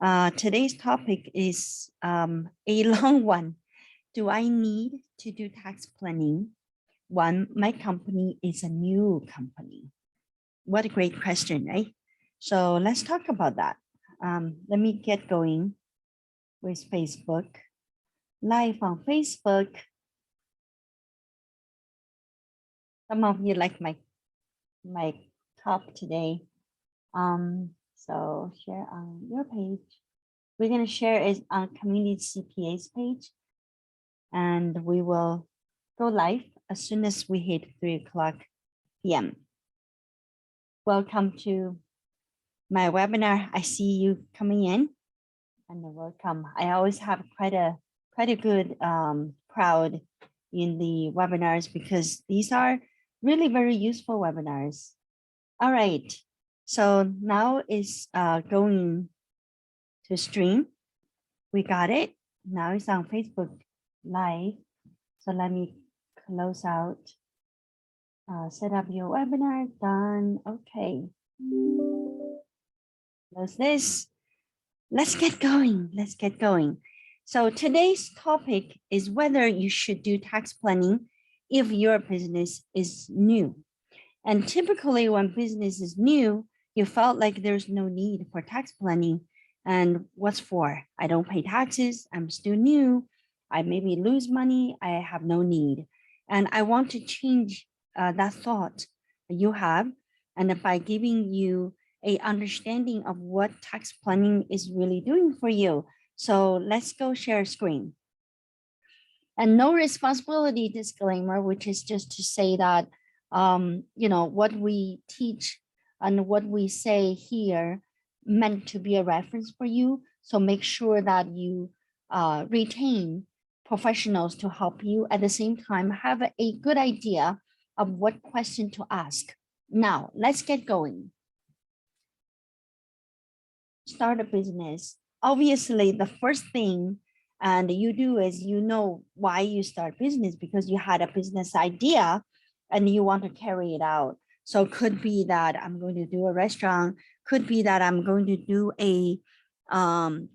Today's topic is a long one. Do I need to do tax planning? One, my company is a new company. What a great question, right? So let's talk about that. Let me get going with Facebook. Live on Facebook. Some of you like my top today. So share on your page. We're going to share it on Community CPA's page, and we will go live as soon as we hit 3:00 p.m. Welcome to my webinar. I see you coming in, and welcome. I always have quite a good crowd in the webinars because these are really very useful webinars. All right, so now is going to stream. We got it. Now it's on Facebook Live. So let me close out. Set up your webinar. Done. Okay. Close this. Let's get going. Let's get going. So today's topic is whether you should do tax planning if your business is new. And typically when business is new, you felt like there's no need for tax planning. And what's for? I don't pay taxes. I'm still new. I maybe lose money. I have no need. And I want to change that thought you have. And by giving you a understanding of what tax planning is really doing for you. So let's go share screen. And no responsibility disclaimer, which is just to say that, you know, what we teach and what we say here meant to be a reference for you. So make sure that you retain professionals to help you. At the same time, have a good idea of what question to ask. Now, let's get going. Start a business. Obviously, the first thing and you do is you know why you start business because you had a business idea and you want to carry it out. So it could be that I'm going to do a restaurant, could be that I'm going to do a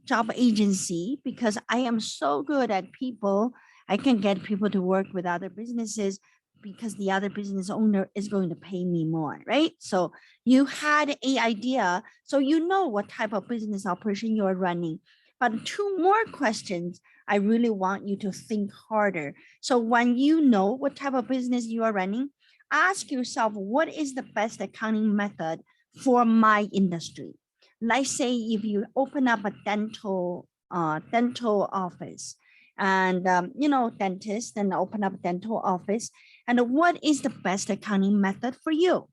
job agency because I am so good at people. I can get people to work with other businesses because the other business owner is going to pay me more, right? So you had an idea, so you know what type of business operation you're running. But two more questions, I really want you to think harder. So when you know what type of business you are running, ask yourself, what is the best accounting method for my industry? Let's say if you open up a dental office and, you know, dentist and open up a dental office, and what is the best accounting method for you?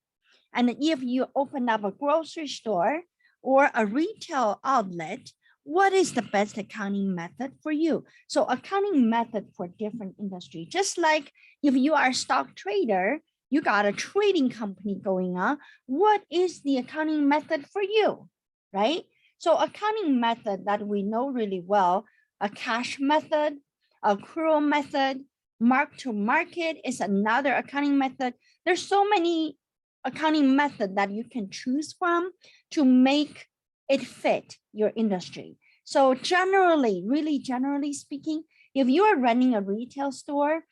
And if you open up a grocery store or a retail outlet, what is the best accounting method for you? So accounting method for different industry, just like if you are a stock trader, you got a trading company going on, what is the accounting method for you, right? So accounting method that we know really well, a cash method, accrual method, mark to market is another accounting method. There's so many accounting method that you can choose from to make it fit your industry. So generally, really generally speaking, if you are running a retail store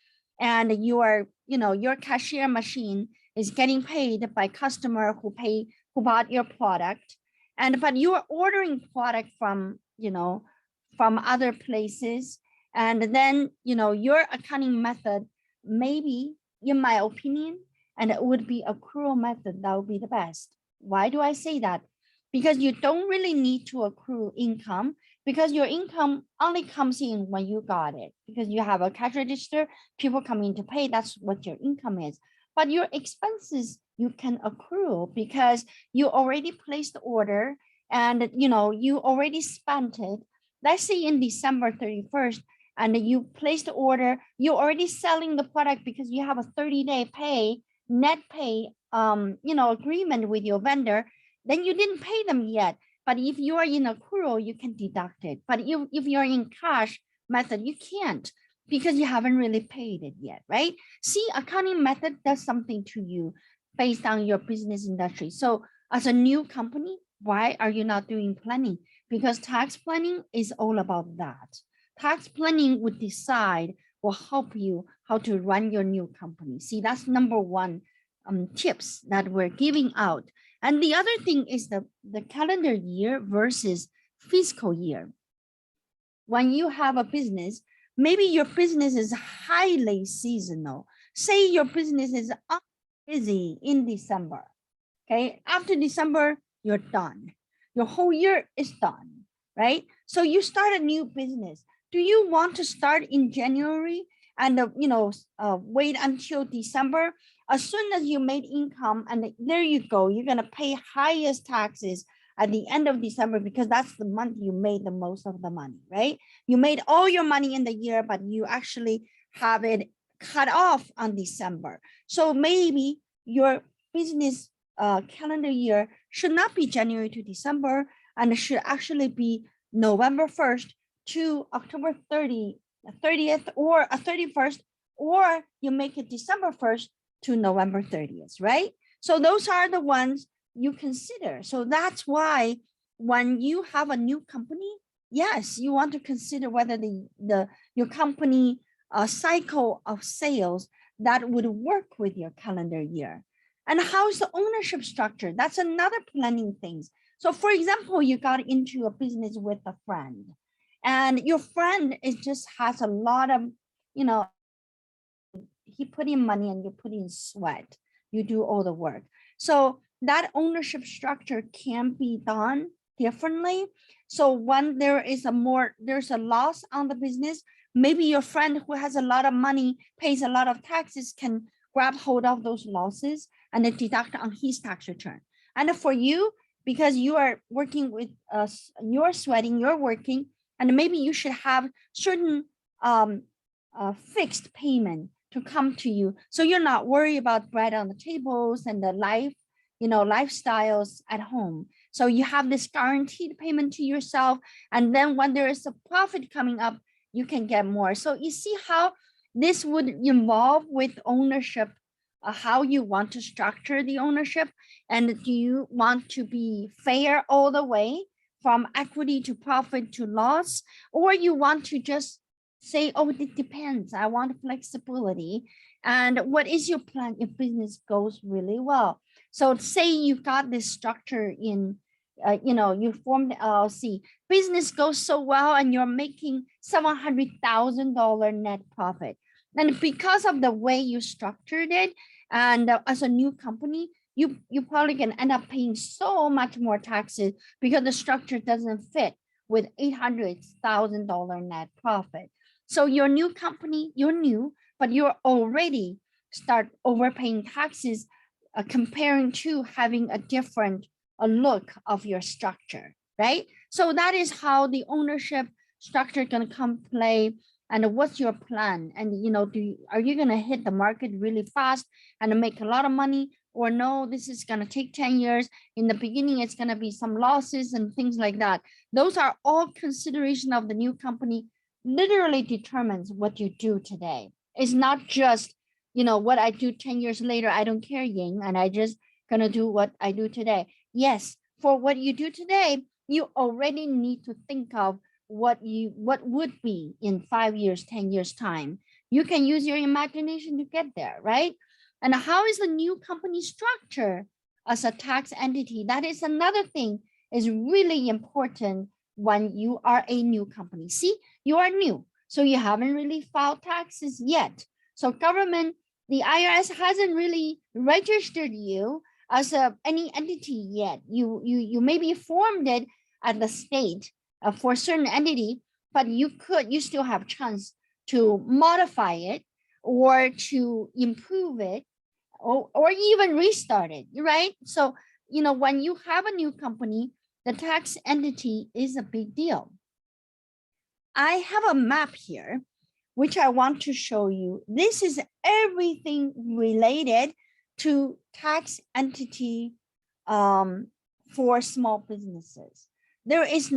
and you are, you know, your cashier machine is getting paid by customer who bought your product, but you are ordering product from, you know, from other places, and then, you know, your accounting method, maybe in my opinion, and it would be accrual method, that would be the best. Why do I say that? Because you don't really need to accrue income because your income only comes in when you got it, because you have a cash register, people come in to pay, that's what your income is. But your expenses, you can accrue because you already placed the order and, you know, you already spent it. Let's say in December 31st, and you placed the order, you're already selling the product because you have a 30-day pay, net pay, you know, agreement with your vendor, then you didn't pay them yet. But if you are in accrual, you can deduct it. But if you're in cash method, you can't because you haven't really paid it yet, right? See, accounting method does something to you based on your business industry. So as a new company, why are you not doing planning? because tax planning is all about that. Tax planning would decide will help you how to run your new company. See, that's number one tips that we're giving out. And the other thing is the calendar year versus fiscal year. When you have a business, maybe your business is highly seasonal. Say your business is busy in December. Okay, after December, you're done. Your whole year is done, right? So you start a new business. Do you want to start in January and wait until December? As soon as you made income, and there you go, you're gonna pay highest taxes at the end of December because that's the month you made the most of the money, right? You made all your money in the year, but you actually have it cut off on December. So maybe your business calendar year should not be January to December, and it should actually be November 1st to October 30th or 31st, or you make it December 1st to November 30th, right? So those are the ones you consider. So that's why when you have a new company, yes, you want to consider whether your company cycle of sales that would work with your calendar year. And how's the ownership structure? That's another planning thing. So for example, you got into a business with a friend, and your friend just has a lot of, he put in money and you put in sweat. You do all the work. So that ownership structure can be done differently. So when there's a loss on the business, maybe your friend who has a lot of money, pays a lot of taxes, can grab hold of those losses and then deduct on his tax return. And for you, because you are working with us, you're sweating, you're working, and maybe you should have certain fixed payment to come to you, so you're not worried about bread on the tables and the lifestyles at home. So you have this guaranteed payment to yourself, and then when there is a profit coming up, you can get more. So you see how this would involve with ownership, how you want to structure the ownership, and do you want to be fair all the way from equity to profit to loss, or you want to just say, oh, it depends, I want flexibility. And what is your plan if business goes really well? So say you've got this structure in, you formed the LLC, business goes so well and you're making $700,000 net profit. And because of the way you structured it, and as a new company, you probably can end up paying so much more taxes because the structure doesn't fit with $800,000 net profit. So your new company, you're new, but you're already start overpaying taxes, comparing to having a different look of your structure, right? So that is how the ownership structure can come play. And what's your plan? And are you gonna hit the market really fast and make a lot of money, or no, this is gonna take 10 years. In the beginning, it's gonna be some losses and things like that. Those are all consideration of the new company, literally determines what you do today. It's not just, what I do 10 years later, I don't care, Ying, and I just gonna do what I do today. Yes, for what you do today, you already need to think of what would be in 5 years, 10 years time. You can use your imagination to get there, right? And how is the new company structure as a tax entity? That is another thing, is really important when you are a new company. See, you are new, so you haven't really filed taxes yet. So government, the IRS hasn't really registered you as any entity yet. You maybe formed it at the state for a certain entity, but you still have chance to modify it or to improve it, or even restart it, right? So, when you have a new company, the tax entity is a big deal. I have a map here, which I want to show you. This is everything related to tax entity for small businesses. There is,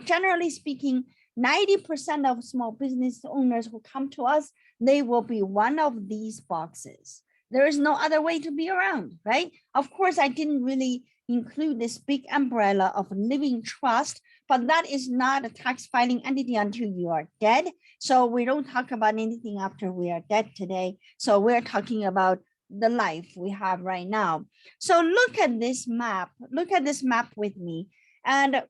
generally speaking, 90% of small business owners who come to us, they will be one of these boxes. There is no other way to be around, right? Of course, I didn't really include this big umbrella of living trust, but that is not a tax filing entity until you are dead. So we don't talk about anything after we are dead today. So we're talking about the life we have right now. So look at this map. Look at this map with me. And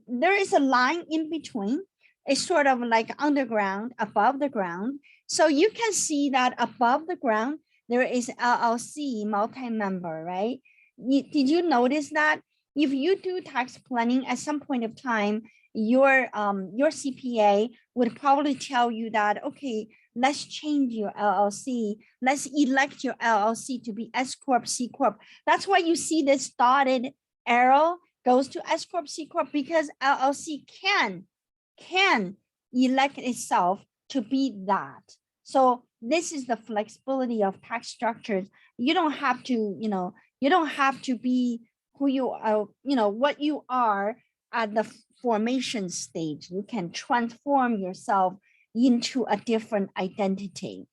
there is a line in between. It's sort of like underground, above the ground. So you can see that above the ground, there is LLC multi-member, right? Did you notice that? If you do tax planning at some point of time, your CPA would probably tell you that, okay, let's change your LLC. Let's elect your LLC to be S Corp, C Corp. That's why you see this dotted arrow goes to S Corp, C Corp, because LLC can elect itself to be that. So this is the flexibility of tax structures. You don't have to, you don't have to be who you are, what you are at the formation stage. You can transform yourself into a different identity.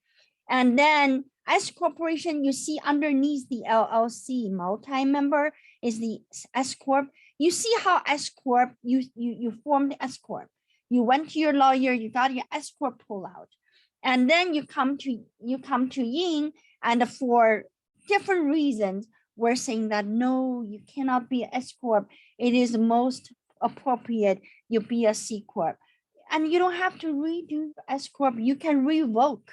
And then S corporation, you see underneath the LLC multi-member is the S Corp. You see how S Corp, you formed S Corp. You went to your lawyer, you got your S Corp pull out. And then you come to Ying, and for different reasons, we're saying that no, you cannot be an S Corp. It is most appropriate you be a C Corp. And you don't have to redo S Corp. You can revoke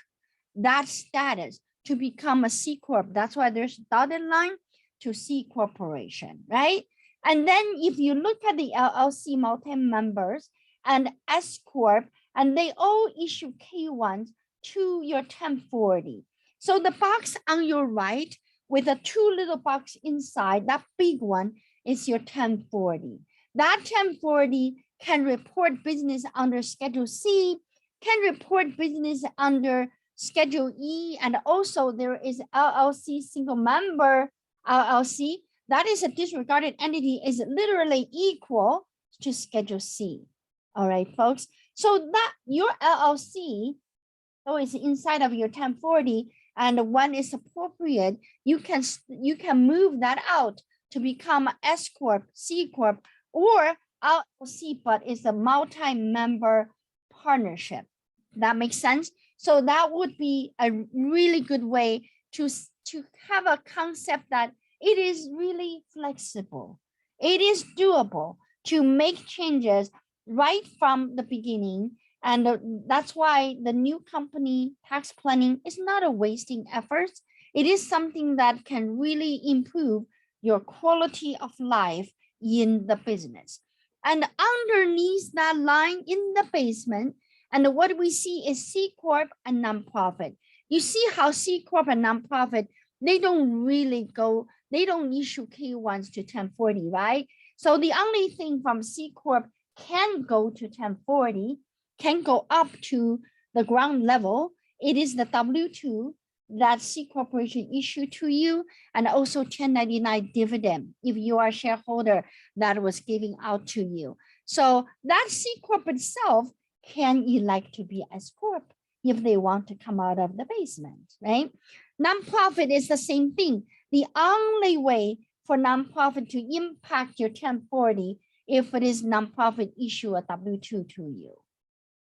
that status to become a C Corp. That's why there's a dotted line to C Corporation, right? And then if you look at the LLC multi-members and S Corp, and they all issue K1s to your 1040. So the box on your right with the two little box inside, that big one is your 1040. That 1040 can report business under Schedule C, can report business under Schedule E, and also there is LLC single member LLC. That is a disregarded entity, is literally equal to Schedule C. All right, folks. So that your LLC, so it's inside of your 1040, and when it's appropriate, you can move that out to become S Corp, C Corp, or LLC, but it's a multi-member partnership. That makes sense? So that would be a really good way to have a concept that it is really flexible. It is doable to make changes right from the beginning. And that's why the new company tax planning is not a wasting effort. It is something that can really improve your quality of life in the business. And underneath that line in the basement, and what we see is C Corp and nonprofit. You see how C Corp and nonprofit, they don't really go, they don't issue K1s to 1040, right? So the only thing from C Corp can go to 1040, can go up to the ground level. It is the W-2 that C Corporation issued to you, and also 1099 dividend if you are a shareholder that was giving out to you. So that C Corp itself can elect to be S Corp if they want to come out of the basement, right? Nonprofit is the same thing. The only way for nonprofit to impact your 1040 if it is nonprofit issue a W-2 to you,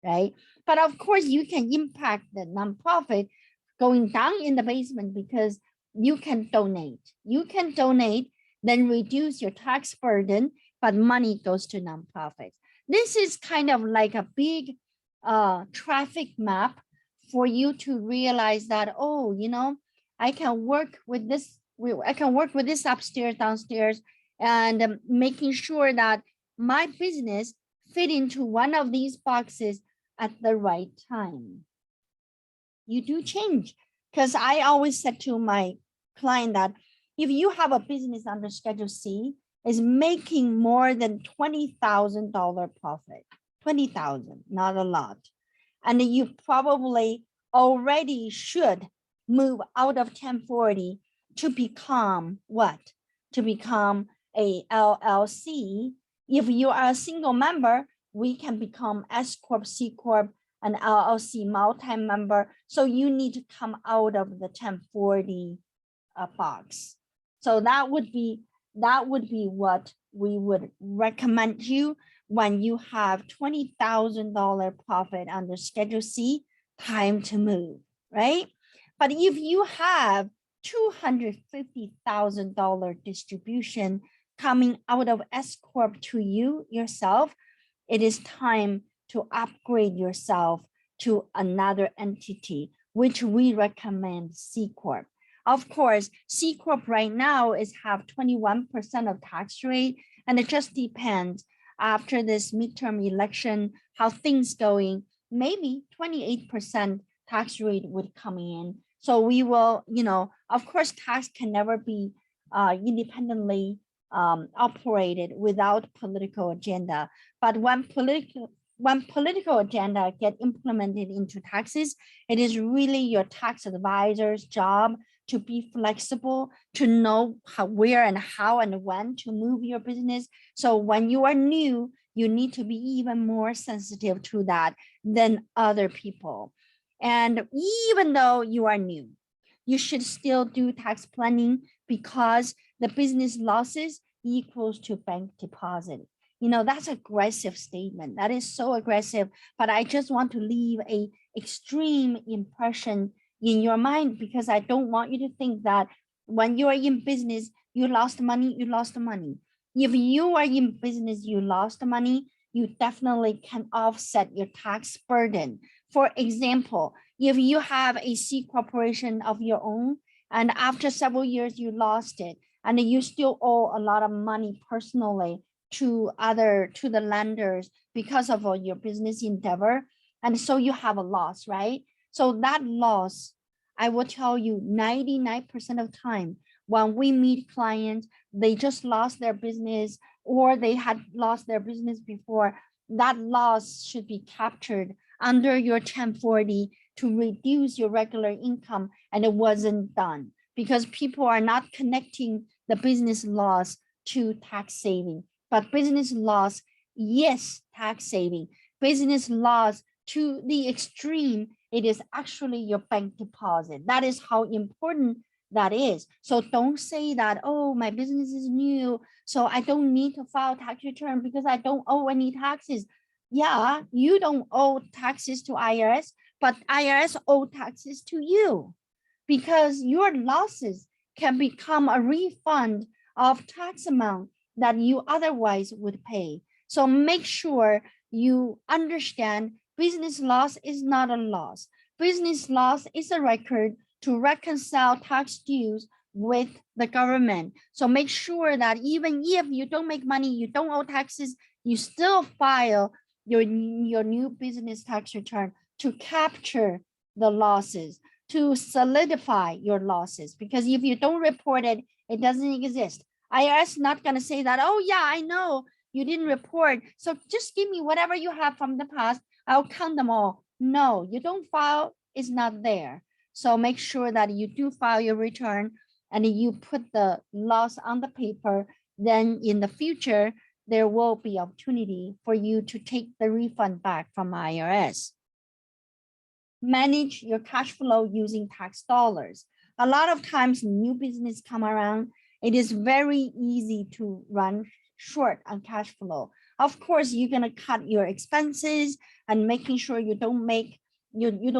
right? But of course you can impact the nonprofit going down in the basement because you can donate. You can donate, then reduce your tax burden, but money goes to nonprofits. This is kind of like a big traffic map for you to realize that, oh, I can work with this. I can work with this upstairs, downstairs, and making sure that my business fit into one of these boxes at the right time. You do change, because I always said to my client that if you have a business under Schedule C is making more than $20,000 profit, 20,000, not a lot, and you probably already should move out of 1040 to become what? To become a LLC. If you are a single member, we can become S Corp, C Corp, and LLC multi-member. So you need to come out of the 1040 box. So that would be That would be what we would recommend you when you have $20,000 profit under Schedule C, time to move, right? But if you have $250,000 distribution coming out of S Corp to you yourself, it is time to upgrade yourself to another entity, which we recommend C Corp. Of course, C Corp right now is have 21% of tax rate, and it just depends after this midterm election, how things going, maybe 28% tax rate would come in. So we will, of course, tax can never be independently operated without political agenda. But when political agenda get implemented into taxes, it is really your tax advisor's job to be flexible, to know how, where and how and when to move your business. So when you are new, you need to be even more sensitive to that than other people. And even though you are new, you should still do tax planning, because the business losses equals to bank deposit. That's aggressive statement. That is so aggressive, but I just want to leave a extreme impression in your mind, because I don't want you to think that when you are in business, you lost money, you lost money. If you are in business, you lost money, you definitely can offset your tax burden. For example, if you have a C corporation of your own, and after several years you lost it, and you still owe a lot of money personally to the lenders because of your business endeavor, and so you have a loss, right? So that loss, I will tell you, 99% of time when we meet clients, they just lost their business, or they had lost their business before. That loss should be captured under your 1040 to reduce your regular income, and it wasn't done because people are not connecting the business loss to tax saving. But business loss, yes, tax saving. Business loss to the extreme, it is actually your bank deposit. That is how important that is. So don't say that, oh, my business is new, so I don't need to file tax return because I don't owe any taxes. Yeah, you don't owe taxes to IRS, but IRS owe taxes to you, because your losses can become a refund of tax amount that you otherwise would pay. So make sure you understand business loss is not a loss. Business loss is a record to reconcile tax dues with the government. So make sure that even if you don't make money, you don't owe taxes, you still file your new business tax return to capture the losses, to solidify your losses. Because if you don't report it, it doesn't exist. IRS not going to say that, oh yeah, I know you didn't report, so just give me whatever you have from the past, I'll count them all. No, you don't file, it's not there. So make sure that you do file your return and you put the loss on the paper. Then in the future, there will be opportunity for you to take the refund back from IRS. Manage your cash flow using tax dollars. A lot of times new business come around, it is very easy to run short on cash flow. Of course, you're going to cut your expenses and making sure you don't make, you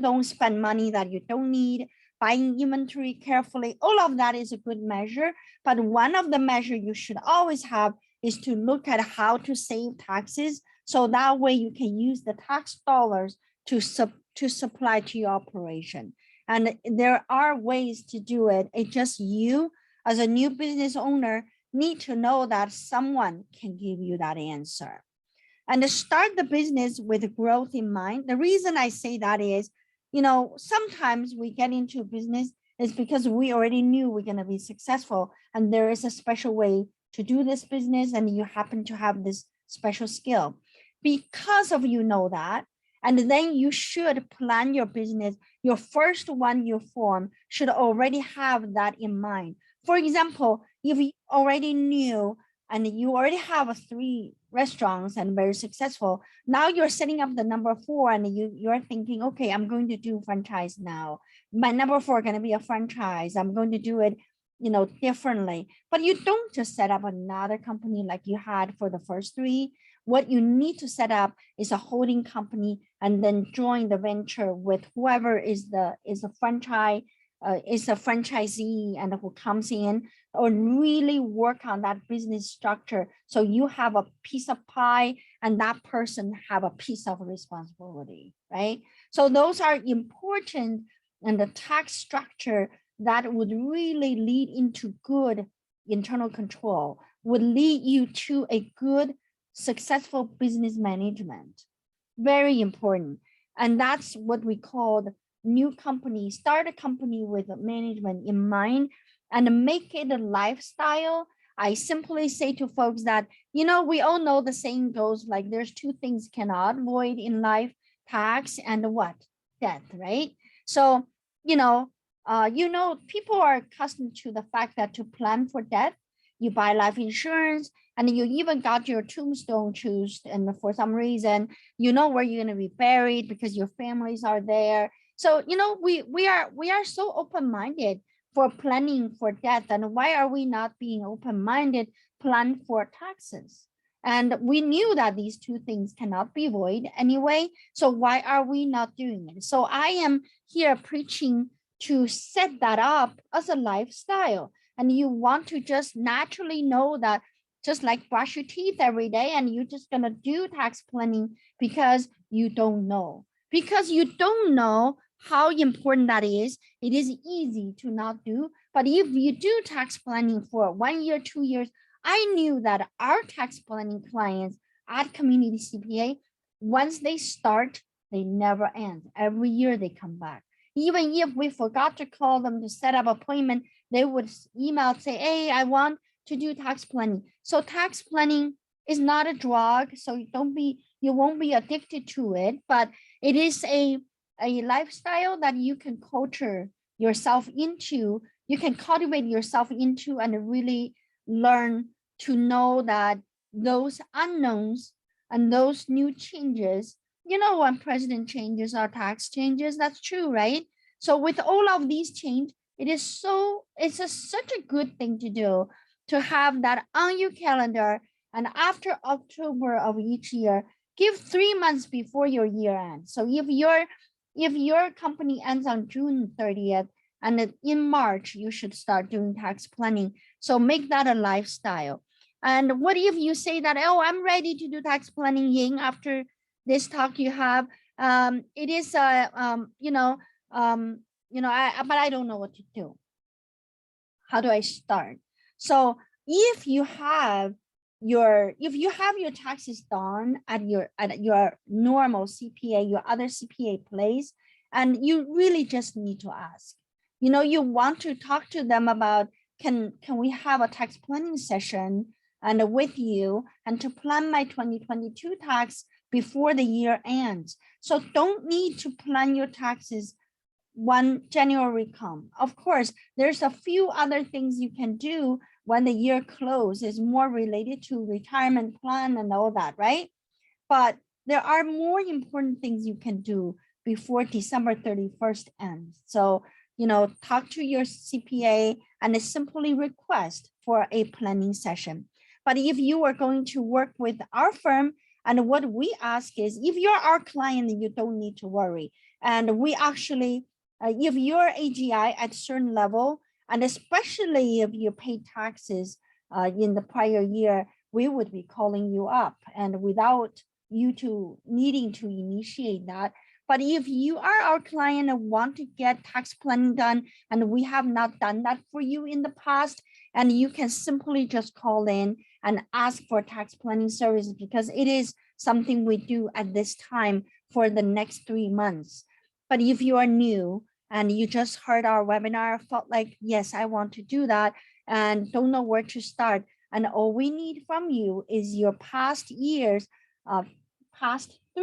don't spend money that you don't need, buying inventory carefully. All of that is a good measure. But one of the measures you should always have is to look at how to save taxes. So that way you can use the tax dollars to supply to your operation. And there are ways to do it. It's just you as a new business owner need to know that someone can give you that answer. And to start the business with growth in mind. The reason I say that is, sometimes we get into business is because we already knew we're going to be successful, and there is a special way to do this business, and you happen to have this special skill. Because of that, and then you should plan your business. Your first one you form should already have that in mind. For example, if you already knew and you already have 3 restaurants and very successful, now you're setting up the number 4 and you're thinking, okay, I'm going to do franchise now. My number 4 going to be a franchise. I'm going to do it differently. But you don't just set up another company like you had for the first three. What you need to set up is a holding company and then join the venture with whoever is a franchise, is a franchisee and who comes in, or really work on that business structure. So you have a piece of pie and that person have a piece of responsibility, right? So those are important, and the tax structure that would really lead into good internal control, would lead you to a good, successful business management. Very important. And that's what we call new company. Start a company with management in mind and make it a lifestyle. I simply say to folks that, we all know the saying goes like there's two things cannot avoid in life: tax and what? Death, right? So, people are accustomed to the fact that to plan for death, you buy life insurance, and you even got your tombstone chosen. And for some reason, you know where you're going to be buried because your families are there. So, we are so open-minded for planning for death. And why are we not being open-minded, plan for taxes? And we knew that these two things cannot be avoided anyway. So why are we not doing it? So I am here preaching to set that up as a lifestyle. And you want to just naturally know that, just like brush your teeth every day, and you're just going to do tax planning because you don't know. Because you don't know how important that is. It is easy to not do. But if you do tax planning for 1 year, 2 years, I knew that our tax planning clients at Community CPA, once they start, they never end. Every year they come back. Even if we forgot to call them to set up appointment, they would email, say, hey, I want to do tax planning. So tax planning is not a drug, so you won't be addicted to it, but it is a lifestyle that you can culture yourself into, you can cultivate yourself into, and really learn to know that those unknowns and those new changes, when president changes or tax changes, that's true, right? So with all of these change, it's such a good thing to do, to have that on your calendar. And after October of each year, give 3 months before your year ends. So if your company ends on June 30th, and in March, you should start doing tax planning. So make that a lifestyle. And what if you say that, oh, I'm ready to do tax planning, Ying, after this talk you have? It is, but I don't know what to do. How do I start? So if you have your taxes done at your normal CPA, your other CPA place, and you really just need to ask, you want to talk to them about, can we have a tax planning session and with you, and to plan my 2022 tax before the year ends. So don't need to plan your taxes 1 January come. Of course, there's a few other things you can do when the year closes, more related to retirement plan and all that, right? But there are more important things you can do before December 31st ends. So, talk to your CPA and simply request for a planning session. But if you are going to work with our firm, and what we ask is, if you're our client, you don't need to worry. And we actually, if you're AGI at a certain level, and especially if you pay taxes in the prior year, we would be calling you up, and without you needing to initiate that. But if you are our client and want to get tax planning done, and we have not done that for you in the past, and you can simply just call in and ask for tax planning services, because it is something we do at this time for the next 3 months. But if you are new and you just heard our webinar, felt like, yes, I want to do that, and don't know where to start, and all we need from you is your past 3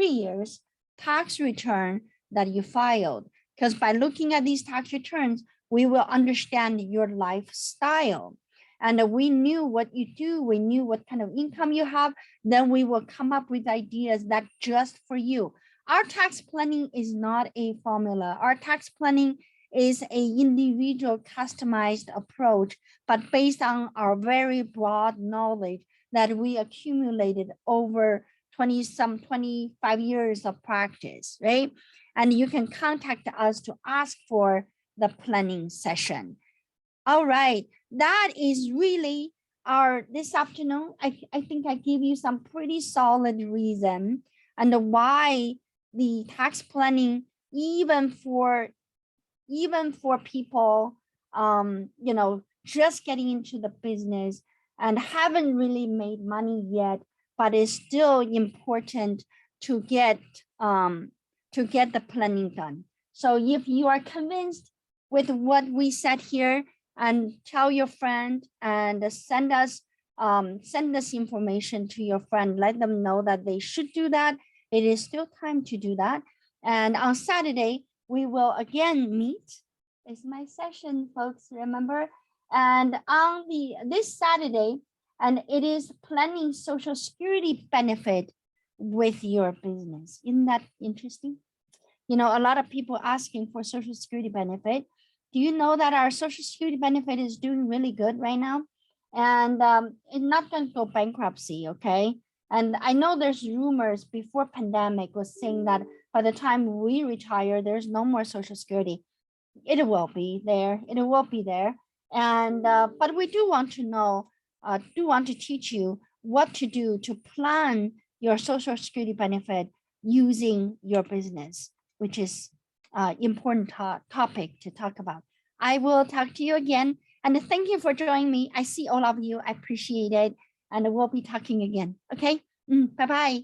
years tax return that you filed. Because by looking at these tax returns, we will understand your lifestyle. And we knew what you do, we knew what kind of income you have, then we will come up with ideas that just for you. Our tax planning is not a formula. Our tax planning is a individual customized approach, but based on our very broad knowledge that we accumulated over 25 years of practice, right? And you can contact us to ask for the planning session. All right, that is really our this afternoon. I think I give you some pretty solid reason and why the tax planning, even for people, you know, just getting into the business and haven't really made money yet, but it's still important to get the planning done. So if you are convinced with what we said here, and tell your friend and send us information to your friend, let them know that they should do that. It is still time to do that. And on Saturday, we will again meet. It's my session, folks, remember? And on this Saturday, and it is planning Social Security benefit with your business. Isn't that interesting? You know, a lot of people asking for Social Security benefit. Do you know that our Social Security benefit is doing really good right now? And it's not going to go bankruptcy, okay? And I know there's rumors before pandemic was saying that by the time we retire, there's no more Social Security. It will be there. It will be there. And but we do want to know, do want to teach you what to do to plan your Social Security benefit using your business, which is important topic to talk about. I will talk to you again. And thank you for joining me. I see all of you. I appreciate it. And we'll be talking again. Okay. Bye-bye.